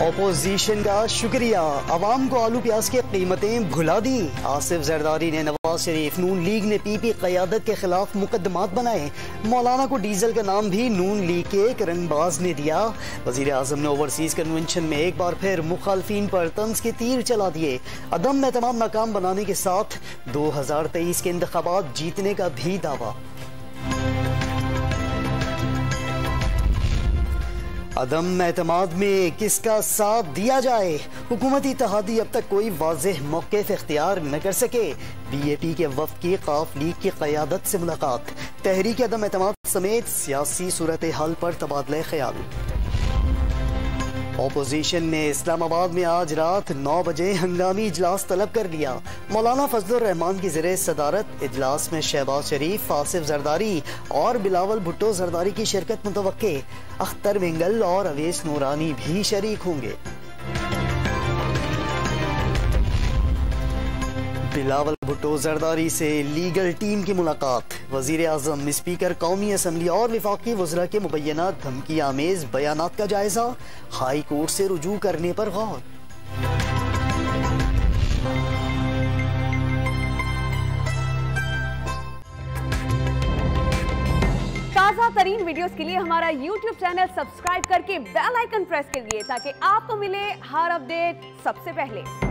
Opposition का शुक्रिया, अवाम को आलू प्याज की कीमतें भुला दी। आसिफ जरदारी ने नवाज शरीफ, नून लीग ने पीपी क़यादत के खिलाफ मुकदमात बनाए। मौलाना को डीजल का नाम भी नून लीग के एक रंगबाज ने दिया। वज़ीर आज़म ने ओवरसीज कन्वेंशन में एक बार फिर मुखालफीन पर तंज के तीर चला दिए। अदम एतमाद नाकाम बनाने के साथ 2023 के इंतखाबात जीतने का भी दावा। अदम एतमाद में किसका साथ दिया जाए, हुकूमती इत्तेहादी अब तक कोई वाज़ेह मौक़िफ़ इख्तियार न कर सके। BAP के वफ़द की क़ाफ लीग की क़यादत से मुलाकात, तहरीक अदम एतमाद समेत सियासी सूरत हाल पर तबादला ख्याल। अपोजिशन ने इस्लामाबाद में आज रात 9 बजे हंगामी इजलास तलब कर लिया। मौलाना फजलुर रहमान की ज़ेरे सदारत इजलास में शहबाज शरीफ, आसिफ जरदारी और बिलावल भुट्टो जरदारी की शिरकत मुतवक्के। अख्तर वेंगल और अवेस नूरानी भी शरीक होंगे। बिलावल भुट्टो जरदारी से लीगल टीम की मुलाकात, वजीर आजम, स्पीकर कौमी असम्बली और विफाकी वज़रा के मुबैना धमकी आमेज बयानात का जायजा, हाई कोर्ट से रुजू करने पर गौर। ताज़ा तरीन वीडियोस के लिए हमारा YouTube चैनल सब्सक्राइब करके बेल आइकन प्रेस कीजिए ताकि आपको मिले हर अपडेट सबसे पहले।